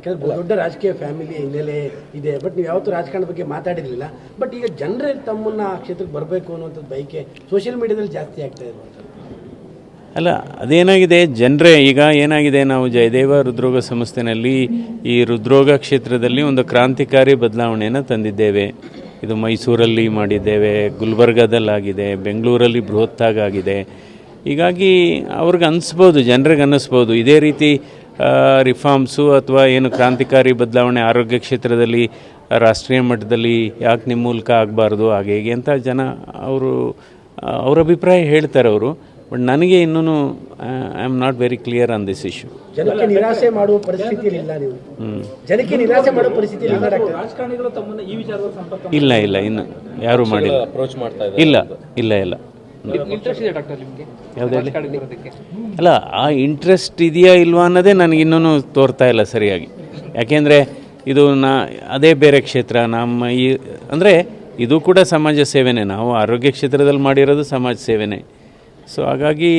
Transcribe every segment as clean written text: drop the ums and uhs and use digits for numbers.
ಯಾಕಂದ್ರೆ ದೊಡ್ಡ ರಾಜಕೀಯ ಫ್ಯಾಮಿಲಿ ಹಿನ್ನೆಲೆ ಇದೆ, ಬಟ್ ನೀವು ಯಾವತ್ತೂ ರಾಜಕಾರಣದ ಬಗ್ಗೆ ಮಾತಾಡಿರಲಿಲ್ಲ. ಬಟ್ ಈಗ ಜನರೇ ತಮ್ಮನ್ನ ಆ ಕ್ಷೇತ್ರಕ್ಕೆ ಬರಬೇಕು ಅನ್ನುವಂಥದ್ದು ಬಯಕೆ ಸೋಷಿಯಲ್ ಮೀಡಿಯಾದಲ್ಲಿ ಜಾಸ್ತಿ ಆಗ್ತಾ ಇರುವಂಥದ್ದು. ಅಲ್ಲ, ಅದೇನಾಗಿದೆ, ಜನರೇ ಈಗ ಏನಾಗಿದೆ, ನಾವು ಜಯದೇವ ಹೃದ್ರೋಗ ಸಂಸ್ಥೆಯಲ್ಲಿ ಈ ಹೃದ್ರೋಗ ಕ್ಷೇತ್ರದಲ್ಲಿ ಒಂದು ಕ್ರಾಂತಿಕಾರಿ ಬದಲಾವಣೆಯನ್ನು ತಂದಿದ್ದೇವೆ. ಇದು ಮೈಸೂರಲ್ಲಿ ಮಾಡಿದ್ದೇವೆ, ಗುಲ್ಬರ್ಗಾದಲ್ಲಾಗಿದೆ, ಬೆಂಗಳೂರಲ್ಲಿ ಬೃಹತ್ತಾಗಿದೆ. ಹೀಗಾಗಿ ಅವ್ರಿಗೆ ಅನ್ನಿಸ್ಬೋದು, ಜನರಿಗೆ ಅನ್ನಿಸ್ಬೋದು ಇದೇ ರೀತಿ ರಿಫಾರ್ಮ್ಸು ಅಥವಾ ಏನು ಕ್ರಾಂತಿಕಾರಿ ಬದಲಾವಣೆ ಆರೋಗ್ಯ ಕ್ಷೇತ್ರದಲ್ಲಿ ರಾಷ್ಟ್ರೀಯ ಮಟ್ಟದಲ್ಲಿ ಯಾಕೆ ನಿಮ್ಮ ಮೂಲಕ ಆಗಬಾರ್ದು ಹಾಗೆ ಹೇಗೆ ಅಂತ ಜನ ಅವ್ರ ಅಭಿಪ್ರಾಯ ಹೇಳ್ತಾರೆ ಅವರು. ಬಟ್ ನನಗೆ ಇನ್ನೂ I am not very clear on this issue. ಜನಕ್ಕೆ ನಿರಾಸೆ ಮಾಡುವ ಪರಿಸ್ಥಿತಿಯಲ್ಲಿಲ್ಲ ನೀವು. ಜನಕ್ಕೆ ನಿರಾಸೆ ಮಾಡುವ ಪರಿಸ್ಥಿತಿಯಲ್ಲಿ ರಾಜಕಾರಣಿಗಳು ತಮ್ಮನ್ನು ಈ ವಿಚಾರದಲ್ಲಿ ಸಂಪರ್ಕ ಇಲ್ಲ ಇನ್ನು ಯಾರು ಮಾಡಿಲ್ಲ. ಇಲ್ಲ ಇಂಟ್ರೆಸ್ಟ್ ಇದೆ ಡಾಕ್ಟರ್ ನಿಮಗೆ ಯಾವುದೇ ಅಲ್ಲ, ಆ ಇಂಟ್ರೆಸ್ಟ್ ಇದೆಯಾ ಇಲ್ವಾ ಅನ್ನೋದೇ ನನಗೆ ಇನ್ನೂ ತೋರ್ತಾ ಇಲ್ಲ ಸರಿಯಾಗಿ. ಯಾಕೆಂದರೆ ಇದು ಅದೇ ಬೇರೆ ಕ್ಷೇತ್ರ. ನಮ್ಮ ಅಂದರೆ ಇದು ಕೂಡ ಸಮಾಜ ಸೇವೆನೇ. ನಾವು ಆರೋಗ್ಯ ಕ್ಷೇತ್ರದಲ್ಲಿ ಮಾಡಿರೋದು ಸಮಾಜ ಸೇವೆನೇ. ಸೊ ಹಾಗಾಗಿ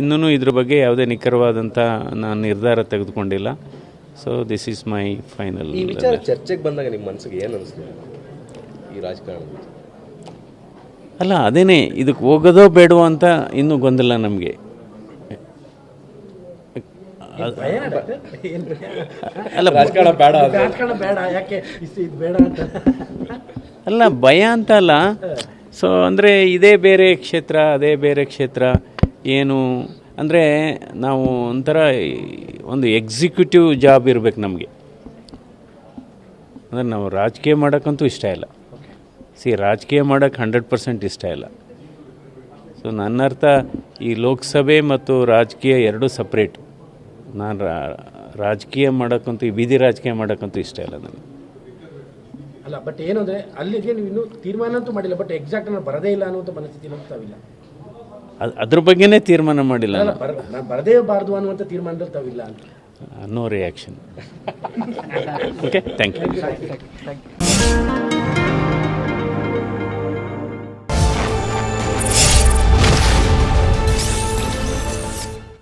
ಇನ್ನೂ ಇದ್ರ ಬಗ್ಗೆ ಯಾವುದೇ ನಿಖರವಾದಂಥ ನಾನು ನಿರ್ಧಾರ ತೆಗೆದುಕೊಂಡಿಲ್ಲ. So this is my final. ಈ ವಿಚಾರ ಚರ್ಚೆಗೆ ಬಂದಾಗ ನಿಮ್ಮ ಮನಸ್ಸಿಗೆ ಏನು ಅನಿಸ್ತು ಈ ರಾಜಕಾರಣ? ಅಲ್ಲ, ಅದೇನೇ, ಇದಕ್ಕೆ ಹೋಗೋದೋ ಬೇಡವೋ ಅಂತ ಇನ್ನೂ ಗೊಂದಲ ನಮಗೆ. ಅಲ್ಲ, ರಾಜಕಾರಣ ಬೇಡ, ಯಾಕೆ ಇದು ಬೇಡ ಅಂತ ಅಲ್ಲ, ಭಯ ಅಂತ ಅಲ್ಲ. ಸೊ ಅಂದರೆ ಇದೇ ಬೇರೆ ಕ್ಷೇತ್ರ ಅದೇ ಬೇರೆ ಕ್ಷೇತ್ರ ಏನು ಅಂದರೆ ನಾವು ಒಂಥರ ಒಂದು ಎಕ್ಸಿಕ್ಯೂಟಿವ್ ಜಾಬ್ ಇರಬೇಕು ನಮಗೆ. ಅಂದರೆ ನಾವು ರಾಜಕೀಯ ಮಾಡೋಕ್ಕಂತೂ ಇಷ್ಟ ಇಲ್ಲ. ರಾಜಕೀಯ ಮಾಡೋಕ್ಕೆ 100% ಇಷ್ಟ ಇಲ್ಲ. ಸೊ ನನ್ನ ಅರ್ಥ ಈ ಲೋಕಸಭೆ ಮತ್ತು ರಾಜಕೀಯ ಎರಡೂ ಸಪ್ರೇಟ್. ನಾನು ರಾಜಕೀಯ ಮಾಡೋಕ್ಕಂತೂ, ಈ ಬೀದಿ ರಾಜಕೀಯ ಮಾಡೋಕ್ಕಂತೂ ಇಷ್ಟ ಇಲ್ಲ ನನಗೆ. ಅಲ್ಲ, ಬಟ್ ಏನು ಅಂದರೆ ಅಲ್ಲಿಗೆ ನೀವು ಇನ್ನೂ ತೀರ್ಮಾನ ಅಂತೂ ಮಾಡಿಲ್ಲ, ಬಟ್ ಎಕ್ಸಾಕ್ಟ್ ನಾನು ಬರದೇ ಇಲ್ಲ ಅನ್ನುವಂಥ ಮನಸ್ಥಿತಿ ತಾವಿಲ್ಲ. ಅದ್ರ ಬಗ್ಗೆನೇ ತೀರ್ಮಾನ ಮಾಡಿಲ್ಲ. ನಾನು ಬರದೇ ಬಾರ್ದು ಅನ್ನುವಂಥ ತೀರ್ಮಾನದಲ್ಲಿ ತಾವಿಲ್ಲ ಅಂತ. No reaction. Okay, thank you.